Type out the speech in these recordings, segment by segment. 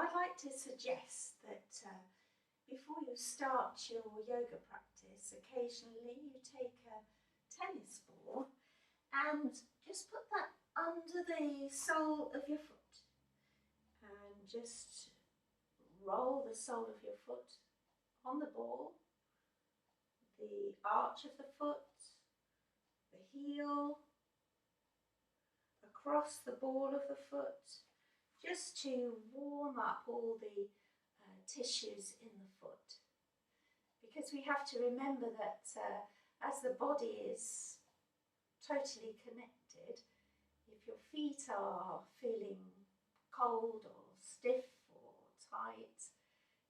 I'd like to suggest that before you start your yoga practice, occasionally you take a tennis ball and just put that under the sole of your foot and just roll the sole of your foot on the ball, the arch of the foot, the heel, across the ball of the foot, just to warm up all the tissues in the foot. Because we have to remember that as the body is totally connected, if your feet are feeling cold or stiff or tight,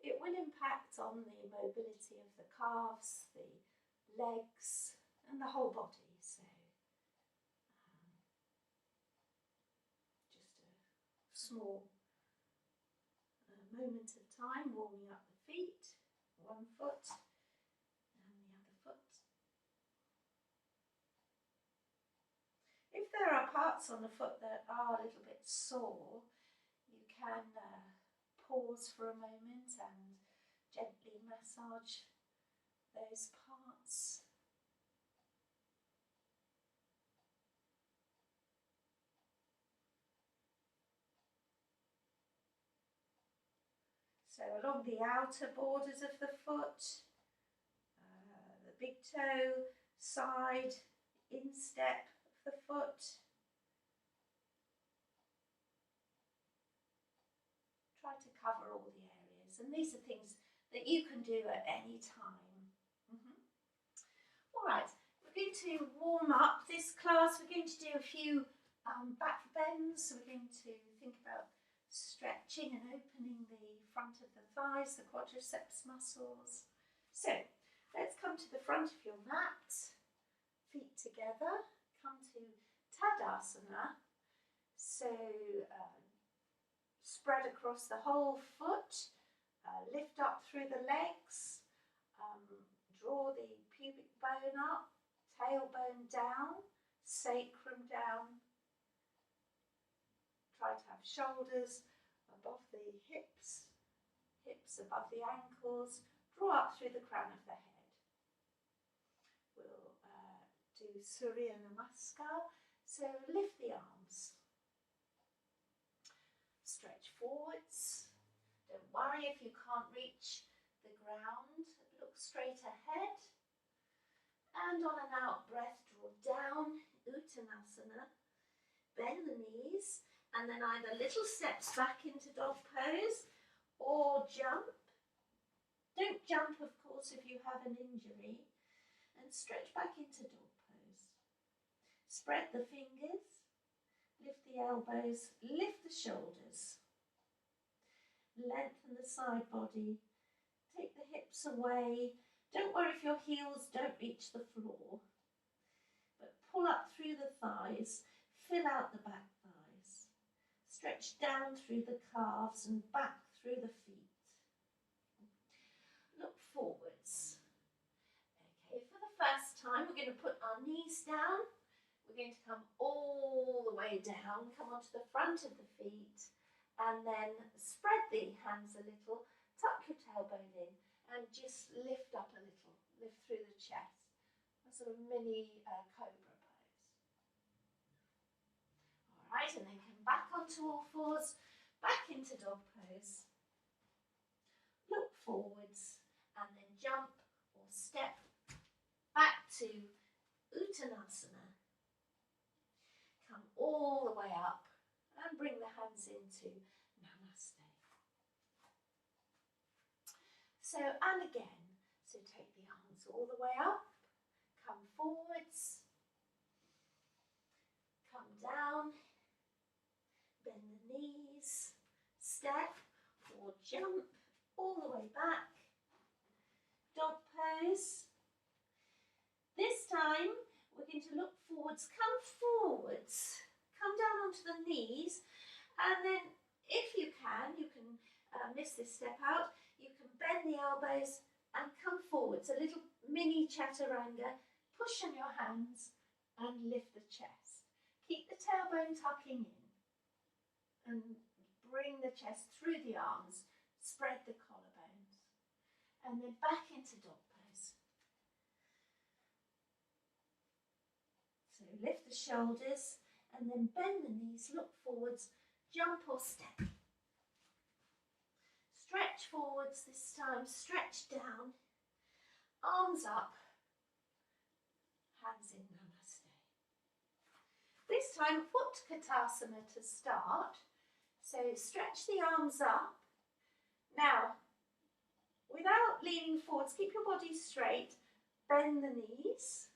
it will impact on the mobility of the calves, the legs and the whole body. So just a small moment of time warming up the feet, one foot and the other foot. If there are parts on the foot that are a little bit sore, you can pause for a moment and gently massage those parts. So along the outer borders of the foot, the big toe, side, instep of the foot. Try to cover all the areas, and these are things that you can do at any time. All right, we're going to warm up this class. We're going to do a few back bends. So we're going to think about stretching and opening the front of the thighs, the quadriceps muscles. So let's come to the front of your mat, feet together, come to Tadasana. So spread across the whole foot, lift up through the legs, draw the pubic bone up, tailbone down, sacrum down. Try to have shoulders above the hips, hips above the ankles, draw up through the crown of the head. We'll do Surya Namaskar, so lift the arms. Stretch forwards. Don't worry if you can't reach the ground. Look straight ahead. And on an out breath, draw down, Uttanasana. Bend the knees. And then either little steps back into dog pose or jump. Don't jump, of course, if you have an injury. And stretch back into dog pose. Spread the fingers, lift the elbows, lift the shoulders. Lengthen the side body. Take the hips away. Don't worry if your heels don't reach the floor. But pull up through the thighs, fill out the back thighs. Stretch down through the calves and back through the feet. Look forwards. Okay, for the first time, we're going to put our knees down. We're going to come all the way down, come onto the front of the feet, and then spread the hands a little, tuck your tailbone in, and just lift up a little, lift through the chest. A sort of mini cobra pose. All right, and then come back onto all fours, back into dog pose. Look forwards, and then jump or step back to Uttanasana. Come all the way up and bring the hands into Namaste. So, and again, so take the arms all the way up, come forwards, come down, bend the knees, step or jump all the way back, dog pose. This time we're going to look forwards, come forwards, come down onto the knees, and then if you can miss this step out, you can bend the elbows and come forwards, a little mini chaturanga, push on your hands and lift the chest. Keep the tailbone tucking in and bring the chest through the arms, spread the collarbones, and then back into dog pose. So lift the shoulders and then bend the knees, look forwards, jump or step. Stretch forwards this time, stretch down, arms up, hands in Namaste. This time Utkatasana to start. So stretch the arms up. Now, without leaning forwards, keep your body straight, bend the knees.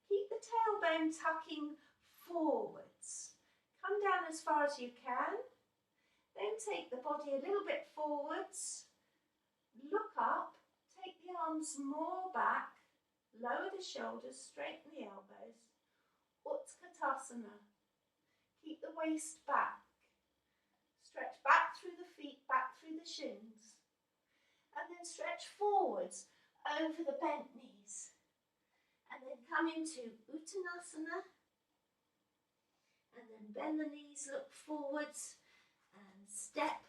Keep the tailbone tucking forwards. Come down as far as you can. Then take the body a little bit forwards. Look up. Take the arms more back. Lower the shoulders, straighten the elbows. Utkatasana. Keep the waist back. Stretch back through the feet, back through the shins. And then stretch forwards over the bent knees. And then come into Uttanasana. And then bend the knees, look forwards and step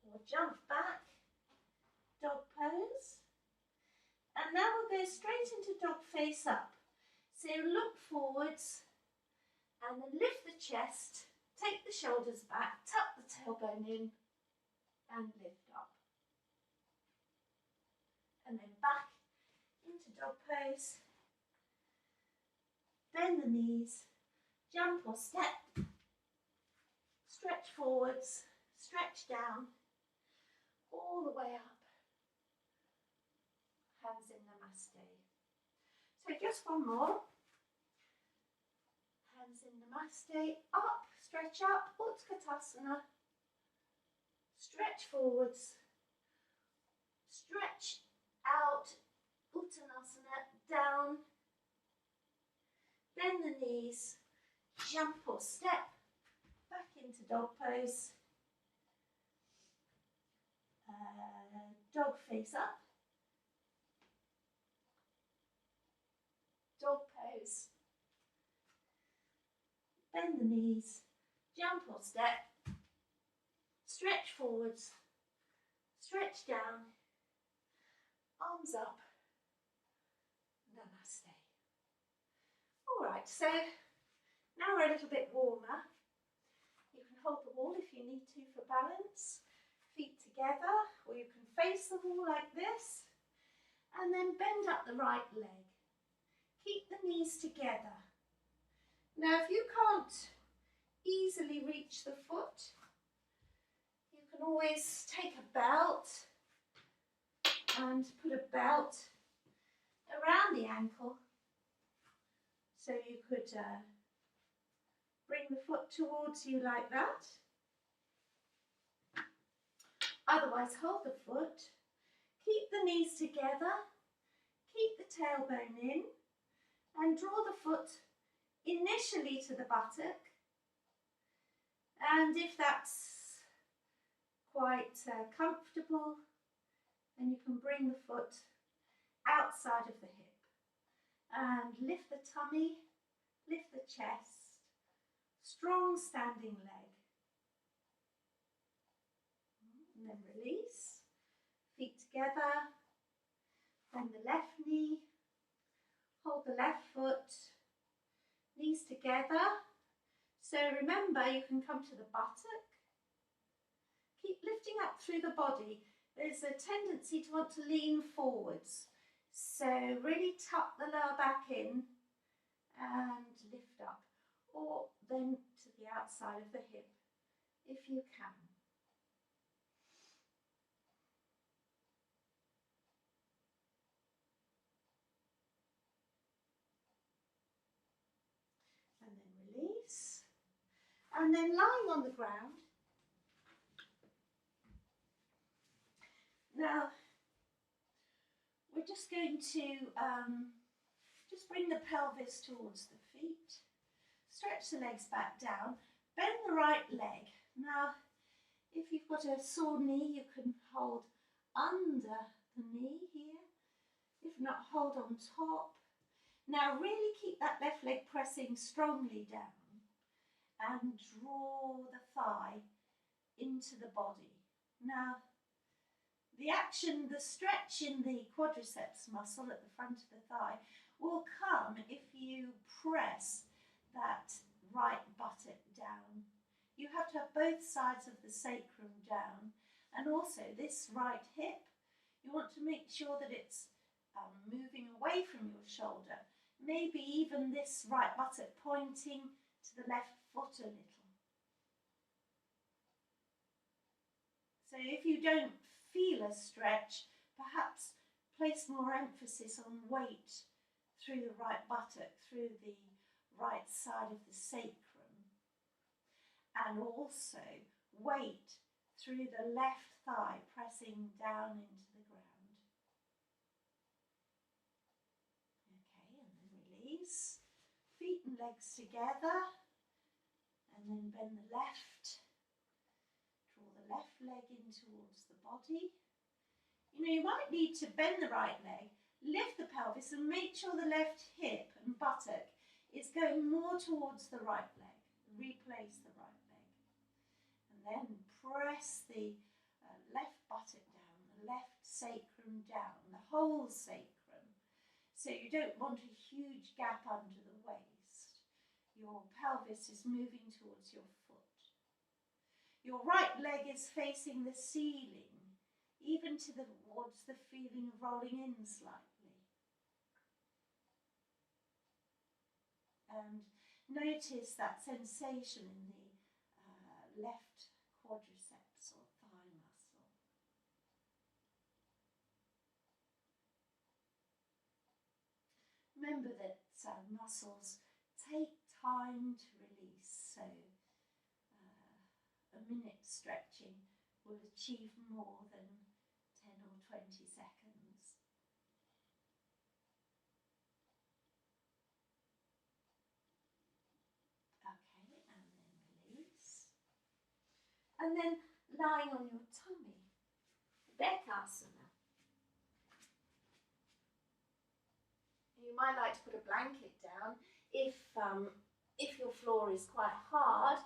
or jump back. Dog pose. And now we'll go straight into dog face up. So look forwards and then lift the chest, take the shoulders back, tuck the tailbone in and lift up. And then back into dog pose. Bend the knees, jump or step, stretch forwards, stretch down, all the way up. Hands in Namaste. So just one more. Hands in Namaste, up, stretch up, Utkatasana. Stretch forwards, stretch out, Uttanasana, down. Bend the knees, jump or step, back into dog pose. Dog face up. Dog pose. Bend the knees, jump or step, stretch forwards, stretch down, arms up, Namaste. All right, so now we're a little bit warmer. You can hold the wall if you need to for balance, feet together, or you can face the wall like this, and then bend up the right leg. Keep the knees together. Now, if you can't easily reach the foot, you can always take a belt and put a belt around the ankle. So you could bring the foot towards you like that. Otherwise, hold the foot. Keep the knees together. Keep the tailbone in. And draw the foot initially to the buttock. And if that's quite comfortable, then you can bring the foot outside of the hip. And lift the tummy, lift the chest, strong standing leg. And then release, feet together, bend the left knee, hold the left foot, knees together. So remember, you can come to the buttock. Keep lifting up through the body. There's a tendency to want to lean forwards. So really tuck the lower back in and lift up. Or then to the outside of the hip, if you can. And then release. And then lying on the ground. Now, we're just going to just bring the pelvis towards the feet. Stretch the legs back down. Bend the right leg. Now, if you've got a sore knee, you can hold under the knee here. If not, hold on top. Now really keep that left leg pressing strongly down and draw the thigh into the body. Now, the action, the stretch in the quadriceps muscle at the front of the thigh will come if you press that right buttock down. You have to have both sides of the sacrum down, and also this right hip, you want to make sure that it's moving away from your shoulder. Maybe even this right buttock pointing to the left foot a little. So if you don't feel a stretch, perhaps place more emphasis on weight through the right buttock, through the right side of the sacrum, and also weight through the left thigh, pressing down into the ground. Okay, and then release. Feet and legs together, and then bend the left. Draw the left leg in towards the body. You know, you might need to bend the right leg, lift the pelvis, and make sure the left hip and buttock is going more towards the right leg. Replace the right leg. And then press the left buttock down, the left sacrum down, the whole sacrum. So you don't want a huge gap under the waist. Your pelvis is moving towards your foot. Your right leg is facing the ceiling, even towards the feeling of rolling in slightly. And notice that sensation in the left quadriceps or thigh muscle. Remember that muscles take time to release, so a minute stretching will achieve more than 10 or 20 seconds. Okay, and then release. And then lying on your tummy, Bekasana. You might like to put a blanket down if your floor is quite hard.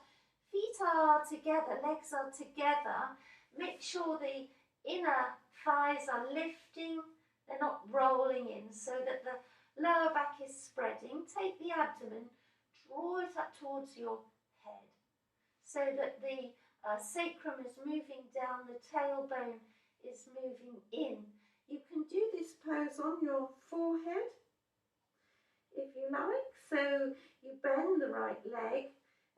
Feet are together, legs are together. Make sure the inner thighs are lifting, they're not rolling in, so that the lower back is spreading. Take the abdomen, draw it up towards your head, so that the sacrum is moving down, the tailbone is moving in. You can do this pose on your forehead, if you like. So you bend the right leg,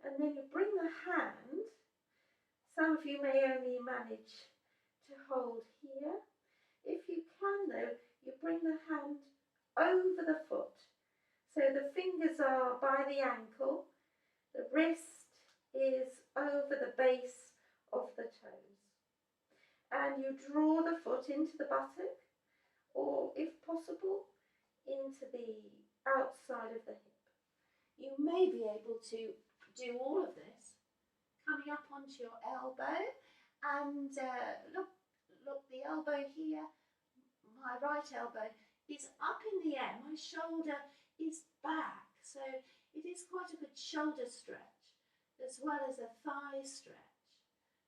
and then you bring the hand. Some of you may only manage to hold here. If you can though, you bring the hand over the foot. So the fingers are by the ankle, the wrist is over the base of the toes. And you draw the foot into the buttock, or if possible, into the outside of the hip. You may be able to do all of this coming up onto your elbow, and look, the elbow here, my right elbow is up in the air, my shoulder is back, so it is quite a good shoulder stretch as well as a thigh stretch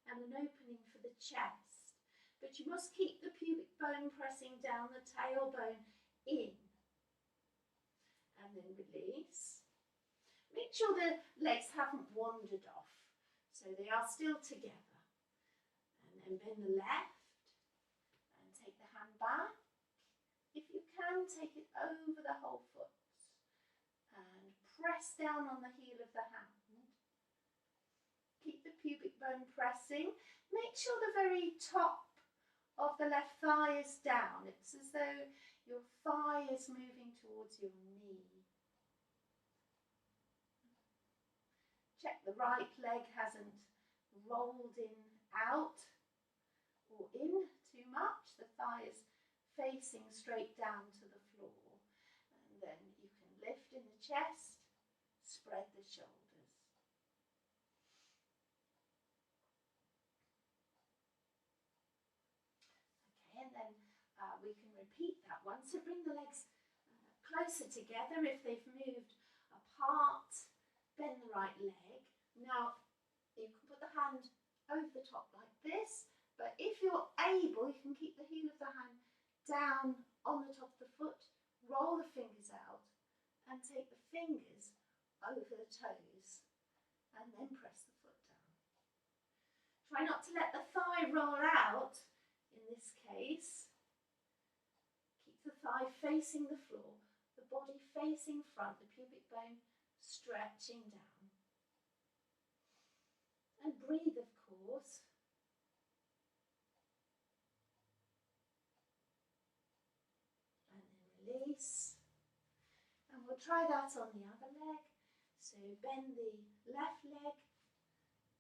and an opening for the chest. But you must keep the pubic bone pressing down, the tailbone in, and then release. Make sure the legs haven't wandered off, so they are still together. And then bend the left and take the hand back. If you can, take it over the whole foot and press down on the heel of the hand. Keep the pubic bone pressing. Make sure the very top of the left thigh is down. It's as though your thigh is moving towards your knee. Check the right leg hasn't rolled in out or in too much. The thigh is facing straight down to the floor. And then you can lift in the chest, spread the shoulders. Okay, and then we can repeat that one. So bring the legs closer together if they've moved apart. Bend the right leg. Now you can put the hand over the top like this. But if you're able, you can keep the heel of the hand down on the top of the foot, roll the fingers out and take the fingers over the toes and then press the foot down. Try not to let the thigh roll out in this case. Keep the thigh facing the floor, the body facing front, the pubic bone stretching down. And breathe, of course. And then release. And we'll try that on the other leg. So bend the left leg,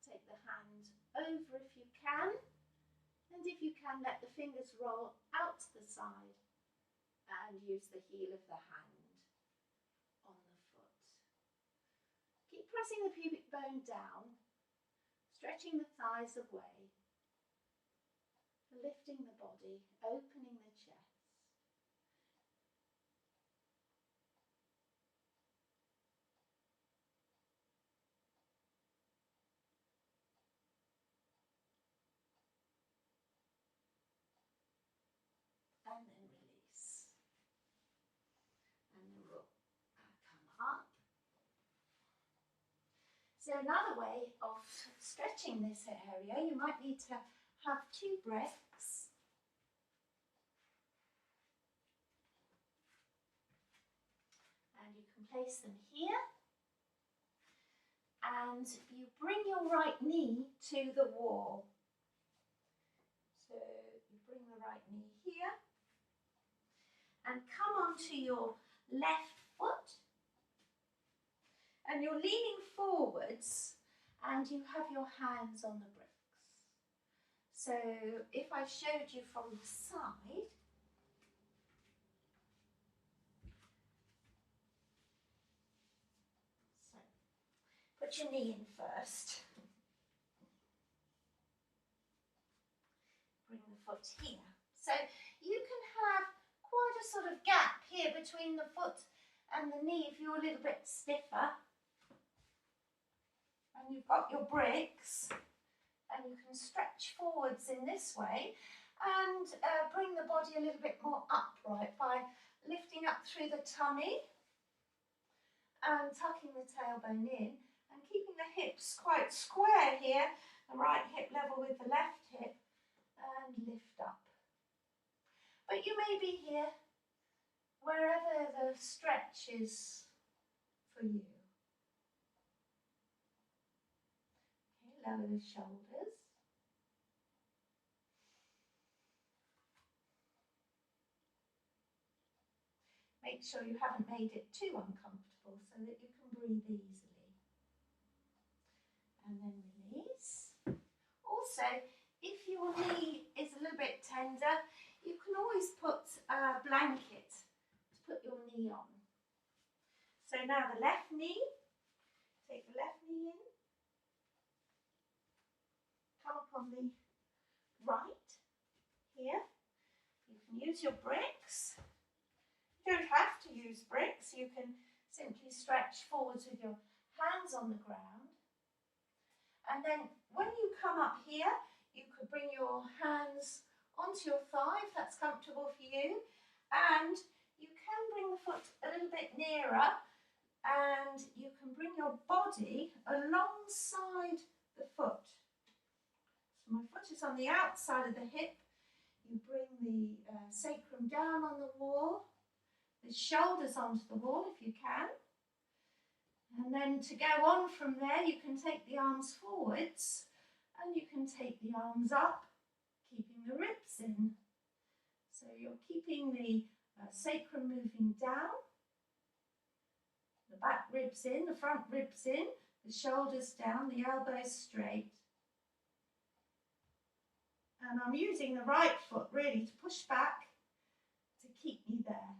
take the hand over if you can, and if you can, let the fingers roll out to the side and use the heel of the hand on the foot. Keep pressing the pubic bone down, stretching the thighs away, lifting the body, opening the chest. And then release. And then we'll come up. So another way of stretching this area, you might need to have 2 bricks. And you can place them here. And you bring your right knee to the wall. So you bring the right knee here and come onto your left foot, and you're leaning forwards and you have your hands on the bricks. So if I showed you from the side, so put your knee in first, bring the foot here. So you can have quite a sort of gap here between the foot and the knee if you're a little bit stiffer. And you've got your bricks, and you can stretch forwards in this way and bring the body a little bit more upright by lifting up through the tummy and tucking the tailbone in and keeping the hips quite square here, the right hip level with the left hip, and lift up. But you may be here wherever the stretch is for you. Okay, lower the shoulders. Make sure you haven't made it too uncomfortable so that you can breathe easily. And then release. Also, if your knee is a little bit tender, you can always put a blanket to put your knee on. So now the left knee, take the left knee in, come up on the right here. You can use your bricks. You don't have to use bricks, you can simply stretch forwards with your hands on the ground. And then when you come up here, you could bring your hands onto your thigh if that's comfortable for you. And you can bring the foot a little bit nearer, and you can bring your body alongside the foot. So my foot is on the outside of the hip. You bring the sacrum down on the wall, the shoulders onto the wall if you can. And then to go on from there, you can take the arms forwards and you can take the arms up, keeping the ribs in. So you're keeping the sacrum moving down, the back ribs in, the front ribs in, the shoulders down, the elbows straight. And I'm using the right foot really to push back to keep me there.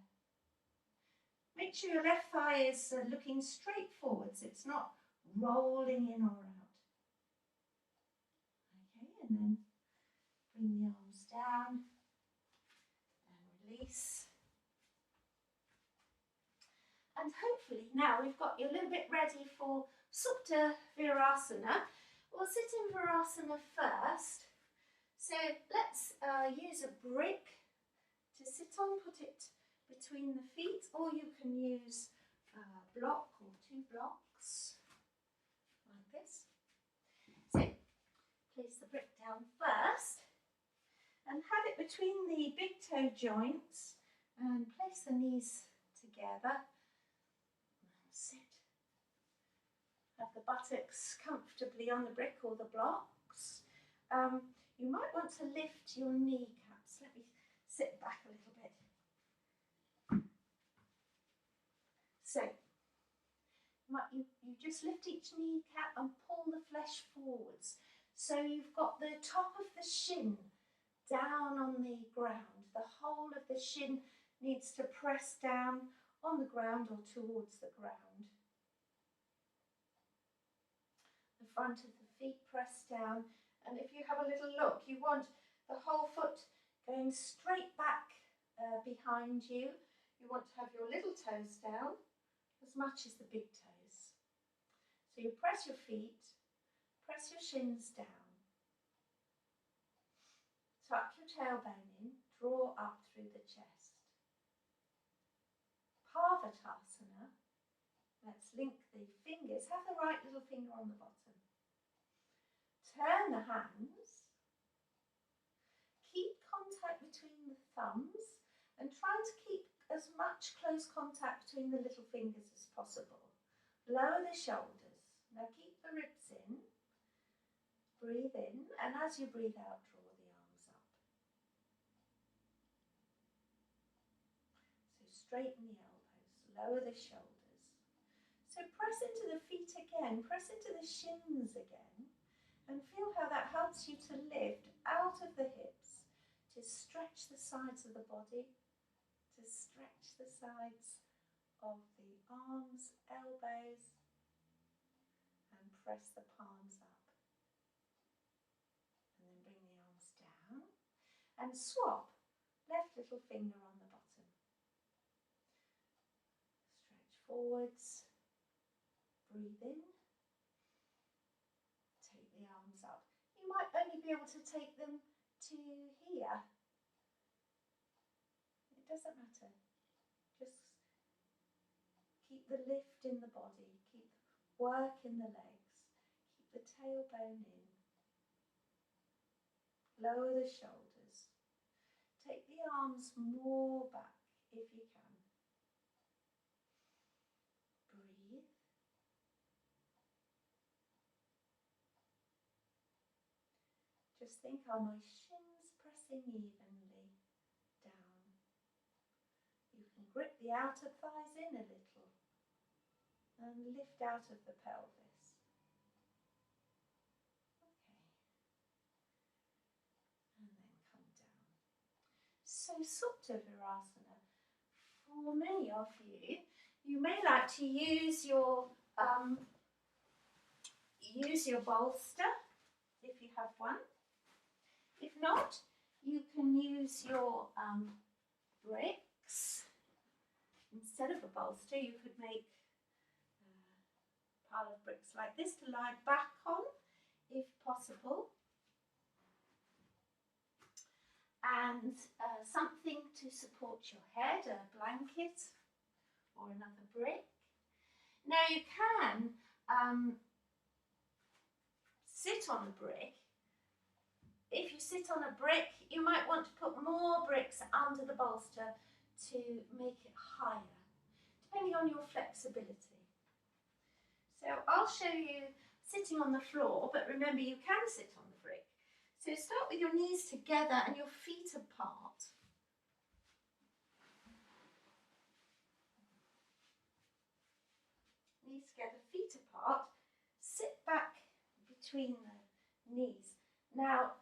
Make sure your left thigh is looking straight forwards. It's not rolling in or out. Okay, and then bring the arms down and release. And hopefully now we've got you a little bit ready for Supta Virasana, We'll sit in Virasana first. So let's use a brick to sit on, put it between the feet, or you can use a block or 2 blocks, like this. So place the brick down first and have it between the big toe joints and place the knees together. Sit. Have the buttocks comfortably on the brick or the blocks. You might want to lift your kneecaps. Let me sit back a little bit. So, you just lift each kneecap and pull the flesh forwards. So you've got the top of the shin down on the ground. The whole of the shin needs to press down on the ground or towards the ground. The front of the feet press down. And if you have a little look, you want the whole foot going straight back behind you. You want to have your little toes down as much as the big toes. So you press your feet, press your shins down. Tuck your tailbone in, draw up through the chest. Parvatasana. Let's link the fingers. Have the right little finger on the bottom. Turn the hands, keep contact between the thumbs and try to keep as much close contact between the little fingers as possible. Lower the shoulders. Now keep the ribs in, breathe in, and as you breathe out, draw the arms up. So straighten the elbows, lower the shoulders. So press into the feet again, press into the shins again. And feel how that helps you to lift out of the hips, to stretch the sides of the body, to stretch the sides of the arms, elbows, and press the palms up. And then bring the arms down and swap. Left little finger on the bottom. Stretch forwards, breathe in. The arms up. You might only be able to take them to here. It doesn't matter. Just keep the lift in the body, keep work in the legs, keep the tailbone in. Lower the shoulders. Take the arms more back if you can. Breathe. Just think, are my shins pressing evenly down? You can grip the outer thighs in a little and lift out of the pelvis. Okay. And then come down. So Supta Virasana. For many of you, you may like to use your bolster if you have one. If not, you can use your bricks. Instead of a bolster, you could make a pile of bricks like this to lie back on, if possible. And something to support your head, a blanket or another brick. Now you can sit on a brick. If you sit on a brick, you might want to put more bricks under the bolster to make it higher, depending on your flexibility. So I'll show you sitting on the floor, but remember you can sit on the brick. So start with your knees together and your feet apart. Knees together, feet apart. Sit back between the knees. Now,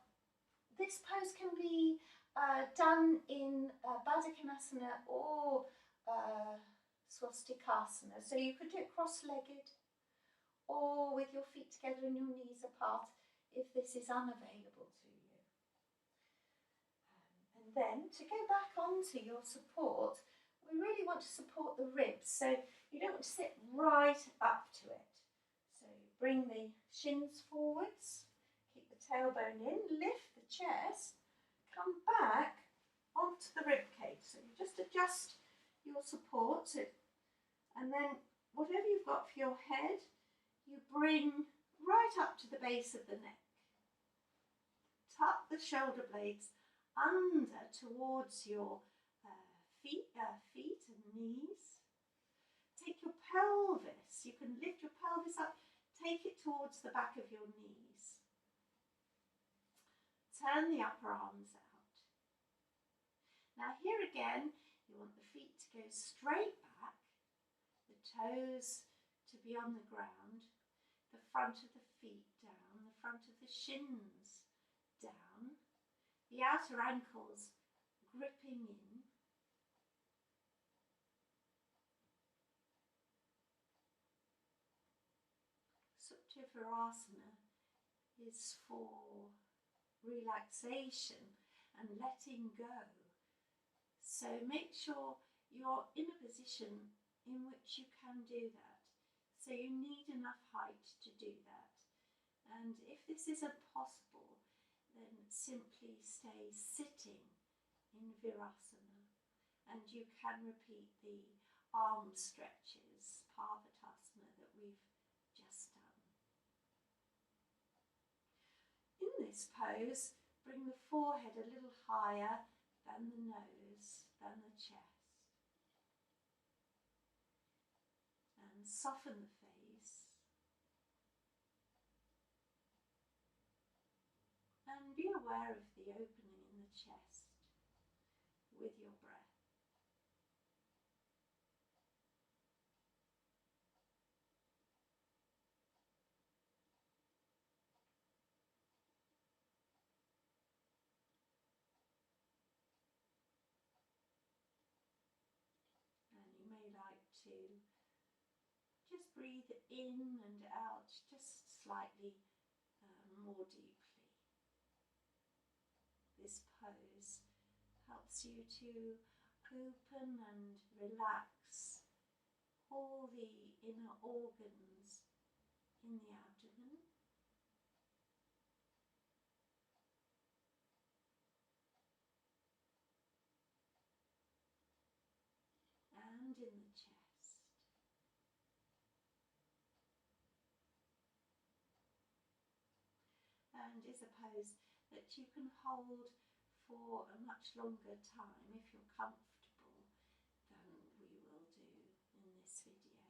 this pose can be done in Baddha Konasana or Swastikasana. So you could do it cross-legged or with your feet together and your knees apart if this is unavailable to you. And then to go back onto your support, we really want to support the ribs. So you don't want to sit right up to it. So bring the shins forwards, keep the tailbone in, lift the chest, come back onto the rib cage. So you just adjust your support, and then whatever you've got for your head, you bring right up to the base of the neck. Tuck the shoulder blades under towards your feet and knees. Take your pelvis, you can lift your pelvis up, take it towards the back of your knees. Turn the upper arms out. Now here again, you want the feet to go straight back, the toes to be on the ground, the front of the feet down, the front of the shins down, the outer ankles gripping in. Supta Virasana is for relaxation and letting go. So make sure you're in a position in which you can do that. So you need enough height to do that. And if this isn't possible, then simply stay sitting in Virasana. And you can repeat the arm stretches, Parvatasana, that we've just done. In this pose, bring the forehead a little higher than the nose, than the chest. And soften the face. And be aware of the opening in the chest with your breath. And you may like to just breathe in and out just slightly more deeply. This pose helps you to open and relax all the inner organs in the abdomen. And in the chest. And is a pose that you can hold for a much longer time if you're comfortable than we will do in this video.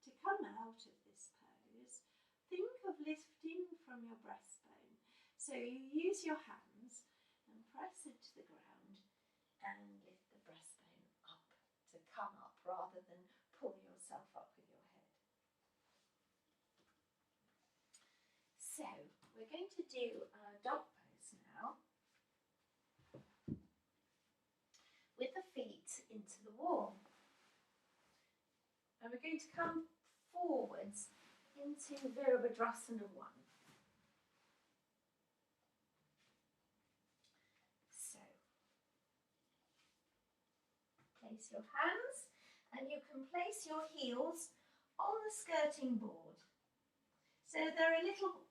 To come out of this pose, think of lifting from your breastbone. So you use your hands and press into the ground and lift the breastbone up to come up rather than pull yourself up with your head. So we're going to do a dog pose now with the feet into the wall. And we're going to come forwards into Virabhadrasana 1. So place your hands and you can place your heels on the skirting board. So they're a little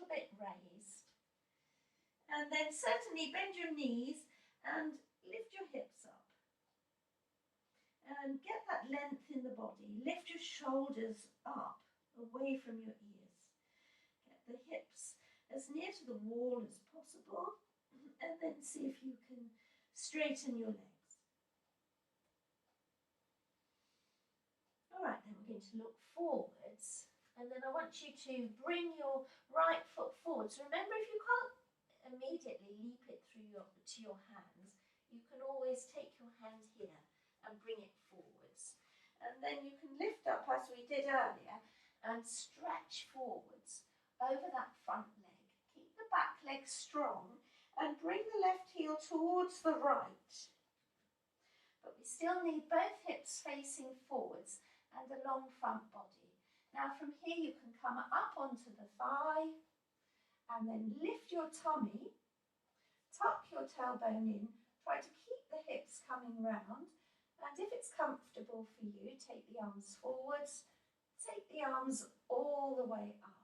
bit raised. And then certainly bend your knees and lift your hips up. And get that length in the body. Lift your shoulders up, away from your ears. Get the hips as near to the wall as possible. And then see if you can straighten your legs. All right, then we're going to look forwards. And then I want you to bring your right foot forwards. Remember, if you can't immediately leap it through to your hands, you can always take your hand here and bring it forwards. And then you can lift up as we did earlier and stretch forwards over that front leg. Keep the back leg strong and bring the left heel towards the right. But we still need both hips facing forwards and a long front body. Now from here you can come up onto the thigh and then lift your tummy, tuck your tailbone in, try to keep the hips coming round, and if it's comfortable for you, take the arms forwards, Take the arms all the way up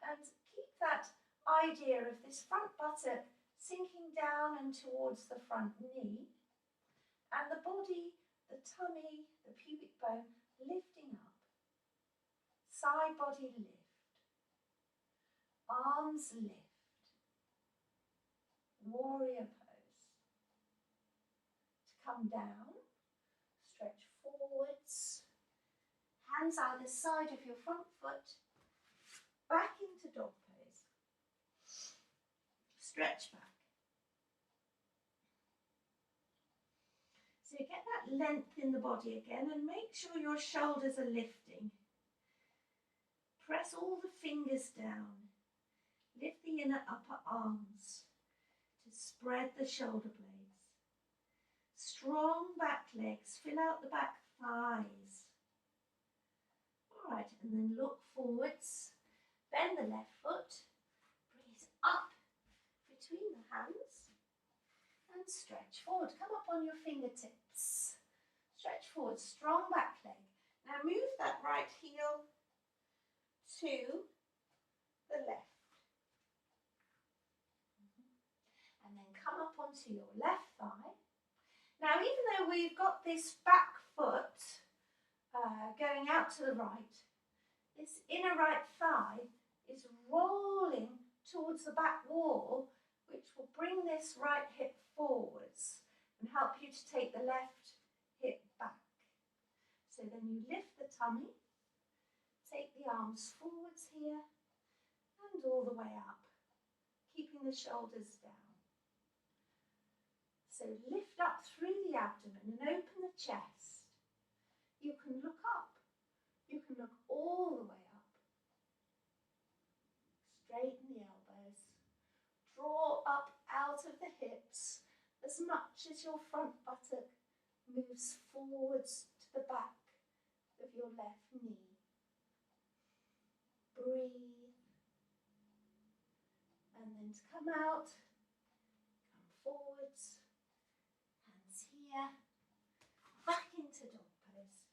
and keep that idea of this front buttock sinking down and towards the front knee, and the body, the tummy, the pubic bone lifting up. Side body lift. Arms lift. Warrior pose. To come down, stretch forwards. Hands either side of your front foot. Back into dog pose. Stretch back. So you get that length in the body again, and make sure your shoulders are lifting. Press all the fingers down. Lift the inner upper arms to spread the shoulder blades. Strong back legs, fill out the back thighs. All right, and then look forwards. Bend the left foot. Breathe up between the hands. And stretch forward. Come up on your fingertips. Stretch forward, strong back leg. Now move that right heel to the left. And then come up onto your left thigh. Now, even though we've got this back foot going out to the right, this inner right thigh is rolling towards the back wall, which will bring this right hip forwards and help you to take the left hip back. So then you lift the tummy, take the arms forwards here and all the way up, keeping the shoulders down. So lift up through the abdomen and open the chest. You can look up, you can look all the way up. Straighten the elbows. Draw up out of the hips as much as your front buttock moves forwards to the back of your left knee. Breathe. And then to come out, come forwards, hands here, back into dog pose.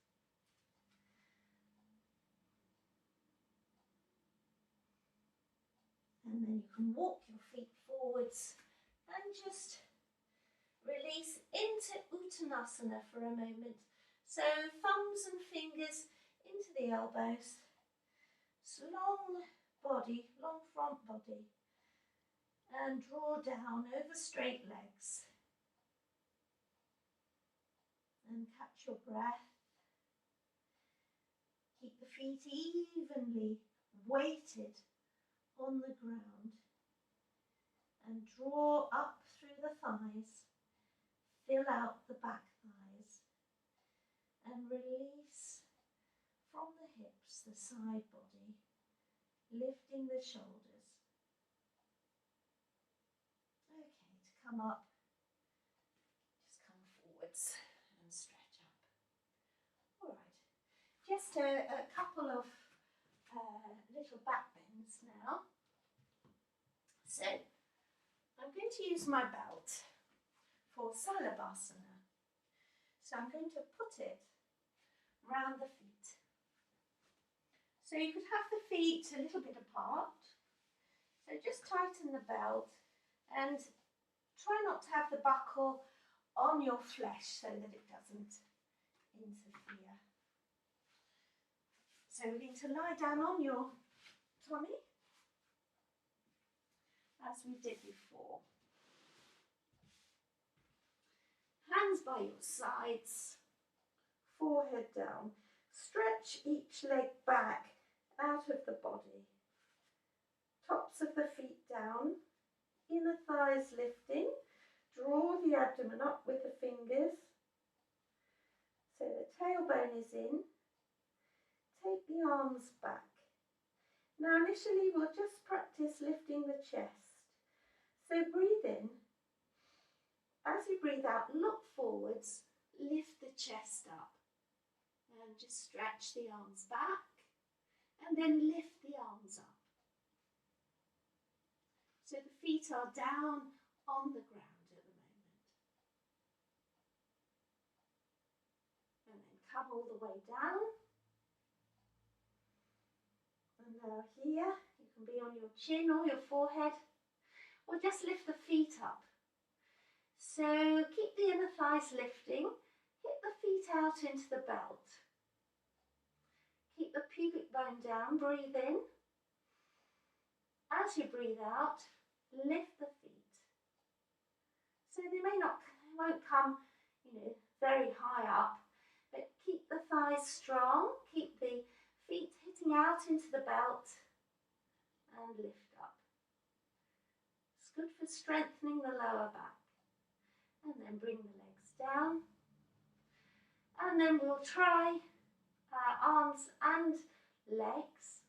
And then you can walk your feet forwards and just release into Uttanasana for a moment. So thumbs and fingers into the elbows. So long body, long front body. And draw down over straight legs. And catch your breath. Keep the feet evenly weighted on the ground. And draw up through the thighs. Fill out the back thighs. And release from the hips, the side body. Lifting the shoulders. Okay, to come up, just come forwards and stretch up. All right, just a couple of little back bends now. So I'm going to use my belt for Salabhasana. So I'm going to put it round the feet. So you could have the feet a little bit apart. So just tighten the belt and try not to have the buckle on your flesh so that it doesn't interfere. So we're going to lie down on your tummy as we did before. Hands by your sides, forehead down. Stretch each leg back out of the body. Tops of the feet down, inner thighs lifting. Draw the abdomen up with the fingers. So the tailbone is in. Take the arms back. Now initially we'll just practice lifting the chest. So breathe in. As you breathe out, look forwards, lift the chest up. And just stretch the arms back. And then lift the arms up. So the feet are down on the ground at the moment. And then come all the way down. they're here. You can be on your chin or your forehead, or just lift the feet up. So keep the inner thighs lifting, hit the feet out into the belt. Keep the pubic bone down, breathe in. As you breathe out, lift the feet. So they won't come, very high up, but keep the thighs strong, keep the feet hitting out into the belt and lift up. It's good for strengthening the lower back. And then bring the legs down. And then we'll try arms and legs.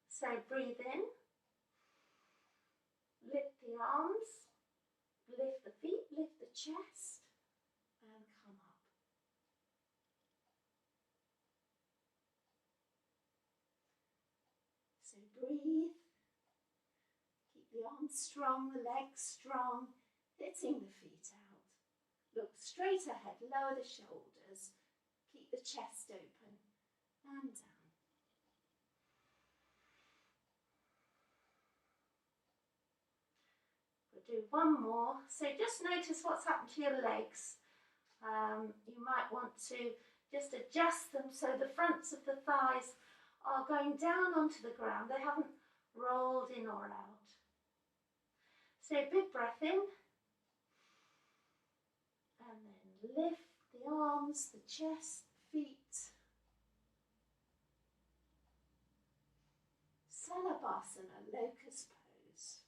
So breathe in, lift the arms, lift the feet, lift the chest, and come up. So breathe, keep the arms strong, the legs strong, hitting the feet out. Look straight ahead, lower the shoulders, keep the chest open and down. Do one more. So just notice what's happened to your legs. You might want to just adjust them so the fronts of the thighs are going down onto the ground. They haven't rolled in or out. So big breath in. And then lift the arms, the chest, feet. Salabhasana, locust pose.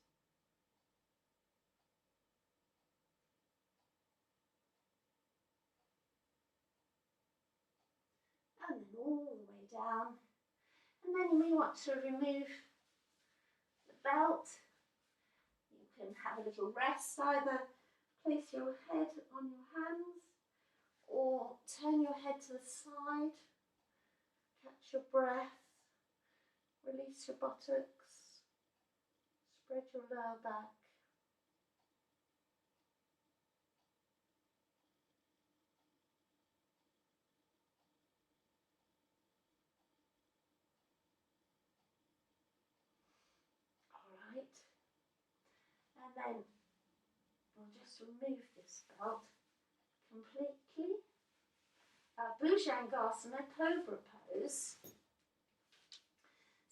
And then all the way down. And then you may want to remove the belt. You can have a little rest, either place your head on your hands or turn your head to the side. Catch your breath. Release your buttocks. Spread your lower back. And then we'll just remove this belt completely. Bhujangasana, cobra pose.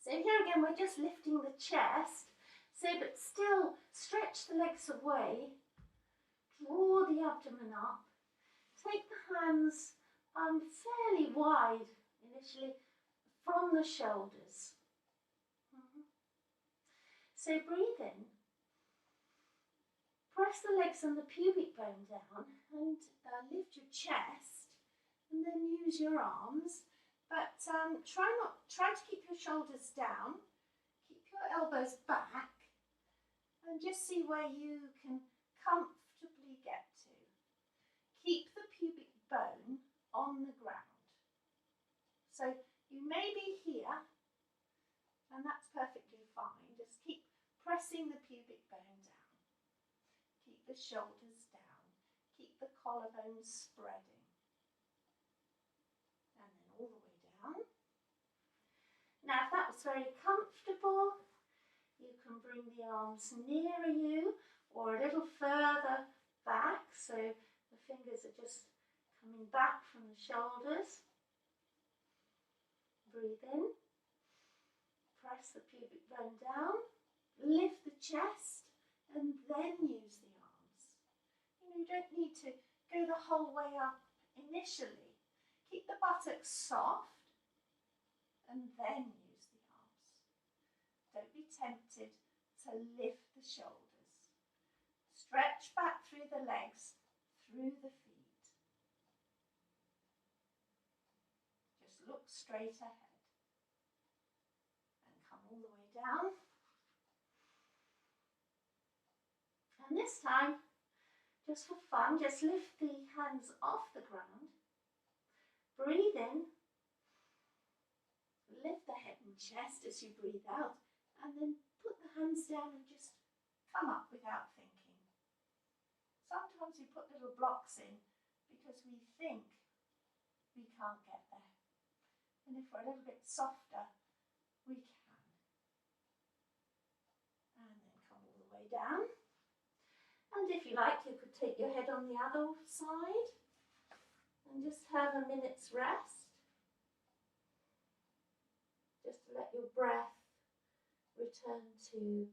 So here again, we're just lifting the chest. So, but still stretch the legs away. Draw the abdomen up. Take the hands fairly wide initially from the shoulders. So breathe in. Press the legs and the pubic bone down and lift your chest, and then use your arms. But try to keep your shoulders down. Keep your elbows back, and just see where you can comfortably get to. Keep the pubic bone on the ground. So you may be here, and that's perfectly fine. Just keep pressing the pubic bone down. Keep the shoulders down. Keep the collarbones spreading. And then all the way down. Now, if that was very comfortable, you can bring the arms nearer you or a little further back. So the fingers are just coming back from the shoulders. Breathe in. Press the pubic bone down. Lift the chest. And then use the arms. You don't need to go the whole way up initially. Keep the buttocks soft and then use the arms. Don't be tempted to lift the shoulders. Stretch back through the legs, through the feet. Just look straight ahead and come all the way down. And this time, just for fun, just lift the hands off the ground. Breathe in. Lift the head and chest as you breathe out. And then put the hands down and just come up without thinking. Sometimes we put little blocks in because we think we can't get there. And if we're a little bit softer, we can. And then come all the way down. And if you like, you could take your head on the other side and just have a minute's rest. Just to let your breath return to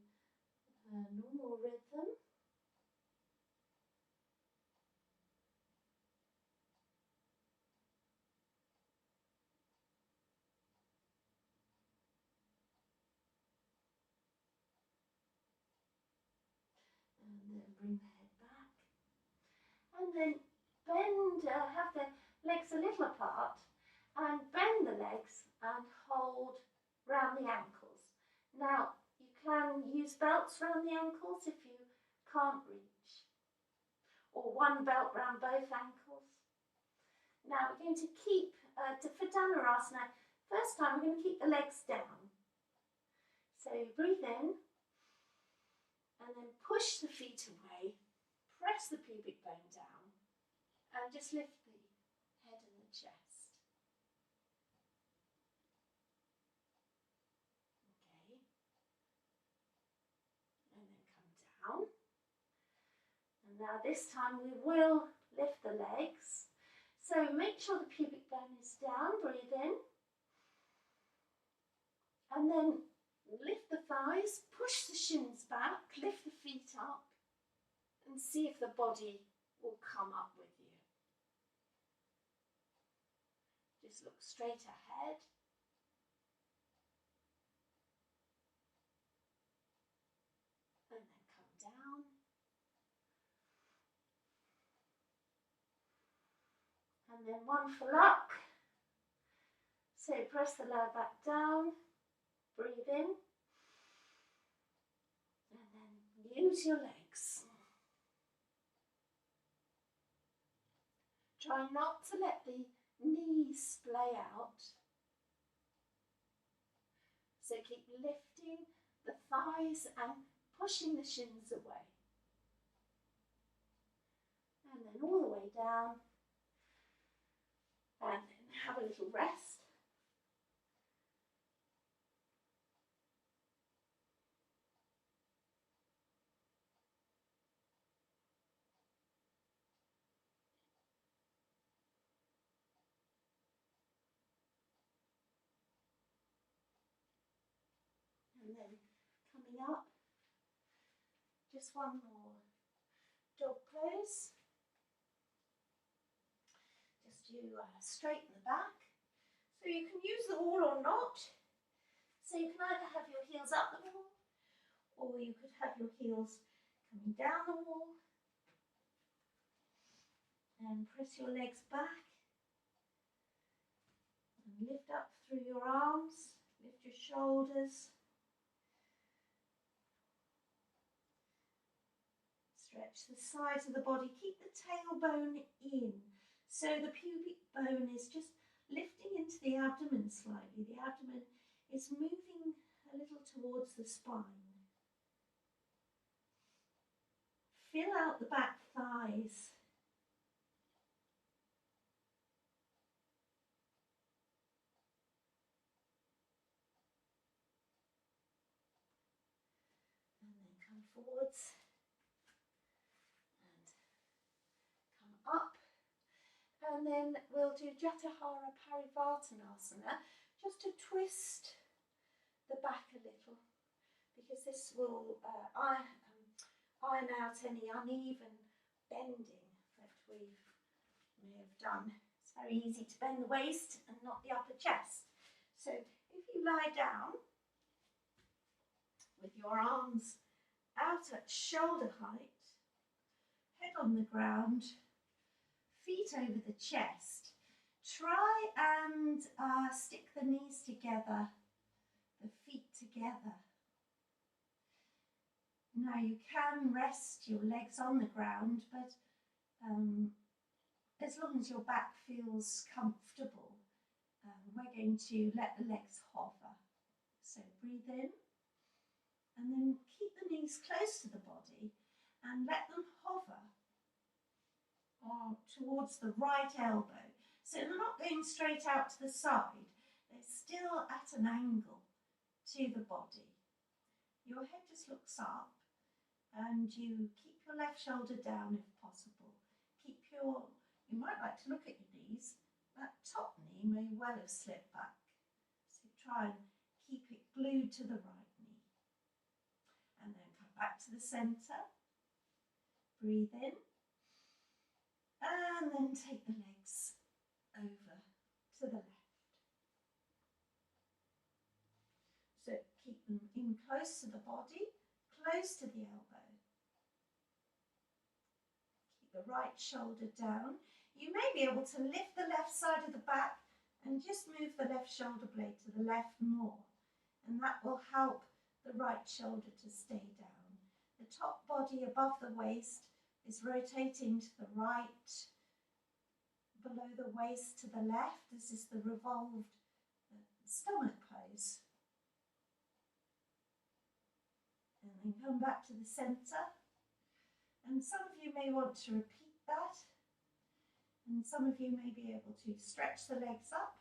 a normal rhythm. And then bring the head back. And then bend, have the legs a little apart and bend the legs and hold round the ankles. Now, you can use belts round the ankles if you can't reach, or one belt round both ankles. Now we're going to keep, for Dhanurasana, first time we're going to keep the legs down. So breathe in, and then push the feet away, press the pubic bone down, and just lift the head and the chest. Okay. And then come down. And now this time we will lift the legs. So make sure the pubic bone is down, breathe in. And then lift the thighs, push the shins back, lift the feet up, and see if the body will come up with you. Just look straight ahead. And then come down. And then one for luck. So press the lower back down, breathe in, and then use your legs. Try not to let the knees splay out. So keep lifting the thighs and pushing the shins away. And then all the way down. And then have a little rest. And then coming up, just one more dog pose. Just to straighten the back. So you can use the wall or not. So you can either have your heels up the wall, or you could have your heels coming down the wall. And press your legs back. And lift up through your arms, lift your shoulders. Stretch the sides of the body, keep the tailbone in. So the pubic bone is just lifting into the abdomen slightly. The abdomen is moving a little towards the spine. Fill out the back thighs. And then come forwards. And come up. And then we'll do Jatahara Parivartanasana, just to twist the back a little, because this will iron out any uneven bending that we may have done. It's very easy to bend the waist and not the upper chest. So if you lie down with your arms out at shoulder height, head on the ground, feet over the chest, try and stick the knees together, the feet together. Now you can rest your legs on the ground, but as long as your back feels comfortable, we're going to let the legs hover. So breathe in, and then keep the knees close to the body and let them hover towards the right elbow. So they're not going straight out to the side, they're still at an angle to the body. Your head just looks up and you keep your left shoulder down if possible. You might like to look at your knees. That top knee may well have slipped back. So try and keep it glued to the right knee. And then come back to the centre. Breathe in. And then take the legs over to the left. So keep them in close to the body, close to the elbow. Keep the right shoulder down. You may be able to lift the left side of the back and just move the left shoulder blade to the left more. And that will help the right shoulder to stay down. The top body above the waist is rotating to the right, below the waist to the left. This is the revolved stomach pose. And then come back to the centre. And some of you may want to repeat that. And some of you may be able to stretch the legs up.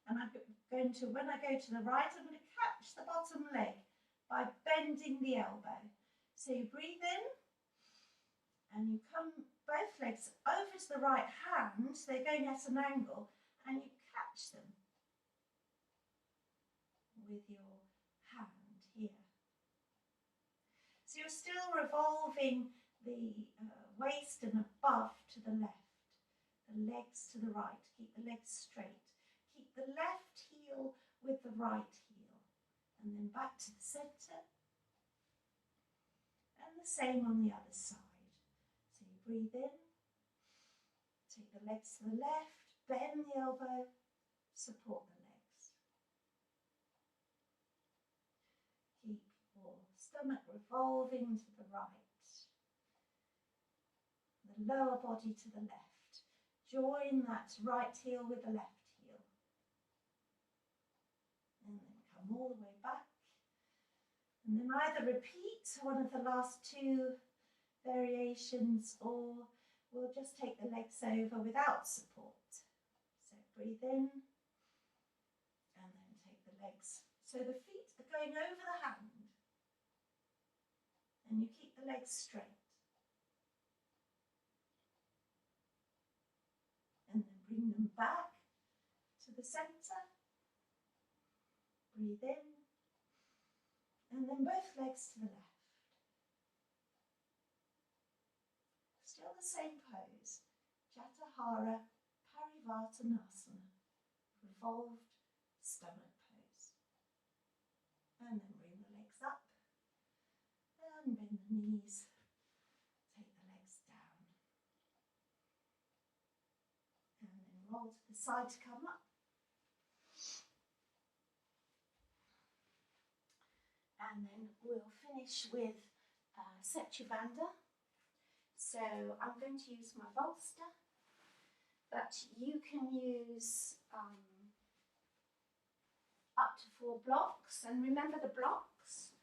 And I'm going to, when I go to the right, I'm going to catch the bottom leg by bending the elbow. So you breathe in and you come both legs over to the right hand, so they're going at an angle, and you catch them with your hand here. So you're still revolving the waist and above to the left, the legs to the right. Keep the legs straight. Keep the left heel with the right heel, and then back to the centre, and the same on the other side. So you breathe in, take the legs to the left, bend the elbow, support the legs. Keep your stomach revolving to the right, the lower body to the left. Join that right heel with the left heel. And then come all the way back. And then either repeat one of the last two variations, or we'll just take the legs over without support. So breathe in and then take the legs. So the feet are going over the hand and you keep the legs straight. And then bring them back to the centre. Breathe in and then both legs to the left. Still the same pose, Jatahara Parivartanasana, revolved stomach pose. And then bring the legs up and bend the knees, take the legs down. And then roll to the side to come up. And then we'll finish with Setyabandha. So I'm going to use my bolster, but you can use up to 4 blocks. And remember, the blocks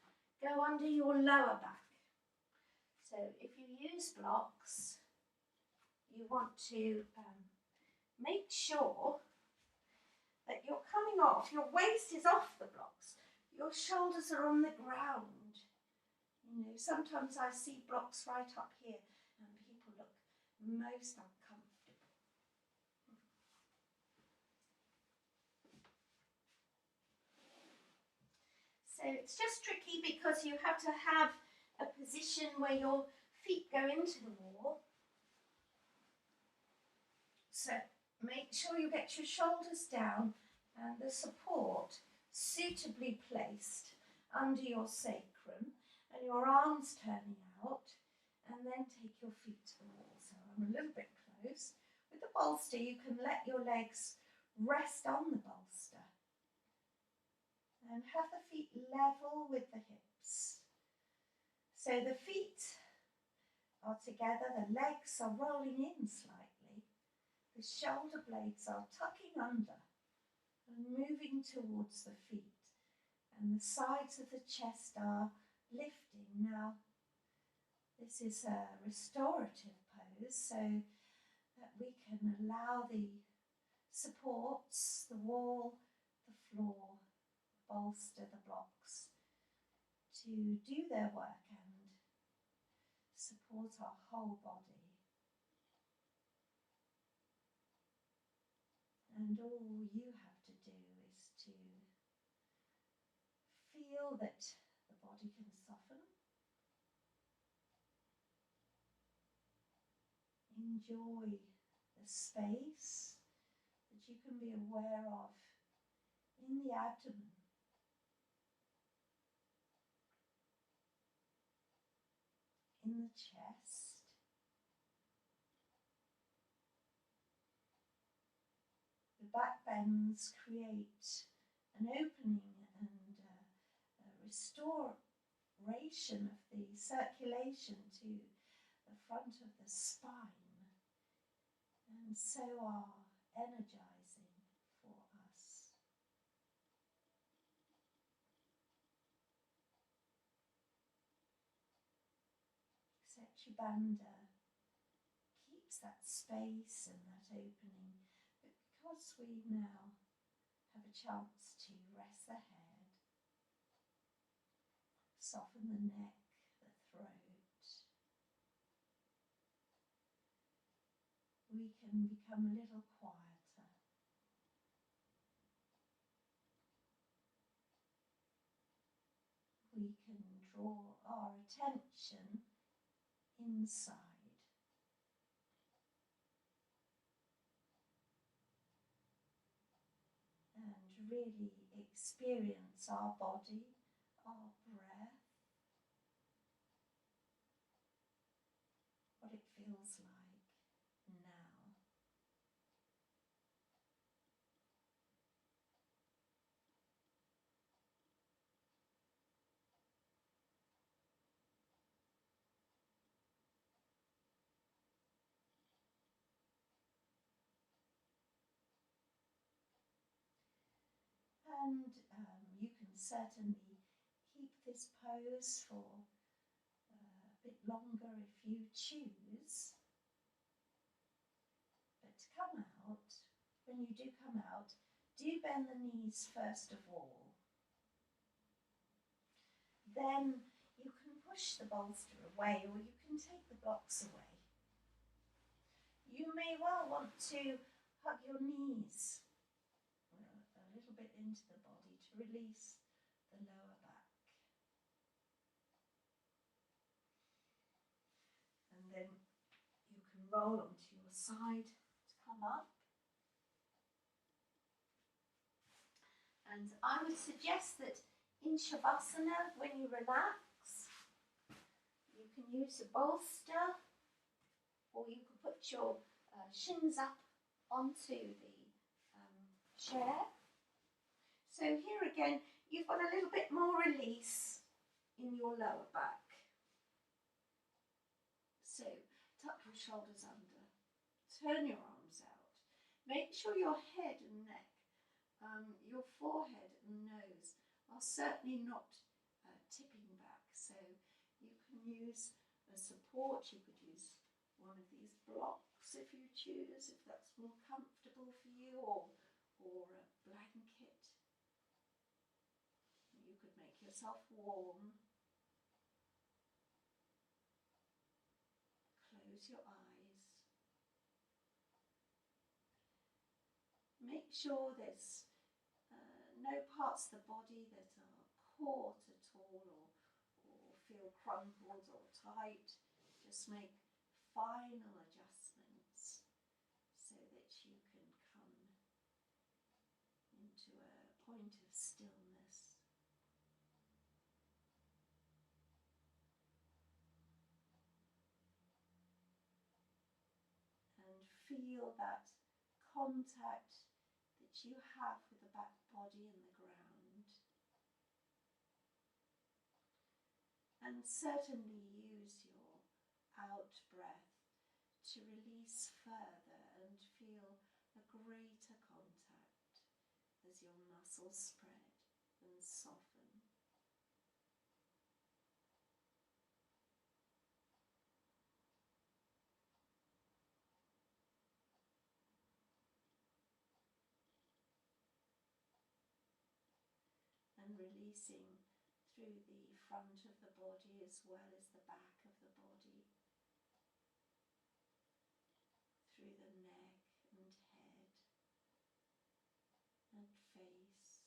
go under your lower back. So if you use blocks, you want to make sure that you're coming off, your waist is off the blocks, your shoulders are on the ground. You know, sometimes I see blocks right up here and people look most uncomfortable. So it's just tricky because you have to have a position where your feet go into the wall. So make sure you get your shoulders down and the support suitably placed under your sacrum and your arms turning out, and then take your feet to the wall. So I'm a little bit close. With the bolster, you can let your legs rest on the bolster and have the feet level with the hips. So the feet are together, the legs are rolling in slightly, the shoulder blades are tucking under and moving towards the feet, and the sides of the chest are lifting. Now, this is a restorative pose, so that we can allow the supports, the wall, the floor, bolster the blocks to do their work and support our whole body. And all you have to do is to feel that the body can soften. Enjoy the space that you can be aware of in the abdomen. In the chest. The back bends create an opening and a restoration of the circulation to the front of the spine, and so are energizing for us. Setu Bandha keeps that space and that opening, but because we now have a chance to rest the head, soften the neck, the throat, we can become a little quieter. We can draw our attention inside and really experience our body, our breath, what it feels like now. And you can certainly keep this pose for a bit longer if you choose. But to come out, when you do come out, do bend the knees first of all. Then you can push the bolster away, or you can take the blocks away. You may well want to hug your knees a little bit into the body to release the lower back. And then you can roll onto your side to come up. And I would suggest that in Shavasana, when you relax, you can use a bolster, or you can put your shins up onto the chair. So here again, you've got a little bit more release in your lower back. So tuck your shoulders under, turn your arms out. Make sure your head and neck, your forehead and nose are certainly not tipping back. So you can use a support. You could use one of these blocks if you choose, if that's more comfortable for you, or a blanket. You could make yourself warm. Close your eyes. Make sure there's no parts of the body that are caught at all, or feel crumpled or tight. Just make final adjustments so that you can come into a point of stillness. And feel that contact that you have with the back body and the ground. And certainly use your out breath to release further and feel a greater contact as your muscles spread and soften. And releasing through the front of the body as well as the back of the body, through the neck and head and face.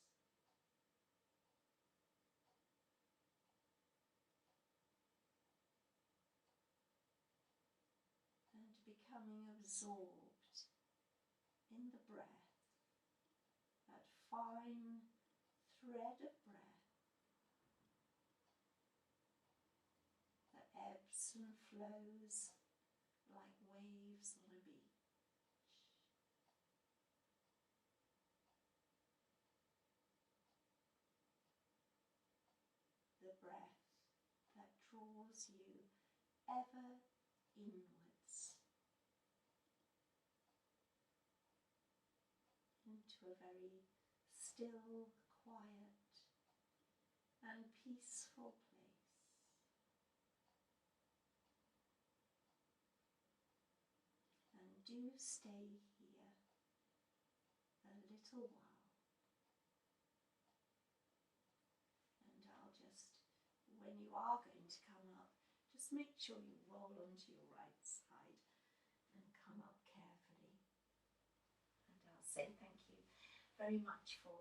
And becoming absorbed in the breath, that fine thread of breath that ebbs and flows like waves on a beach. The breath that draws you ever inwards into a very still, quiet and peaceful place. And do stay here a little while. And I'll just, when you are going to come up, just make sure you roll onto your right side and come up carefully. And I'll say thank you very much for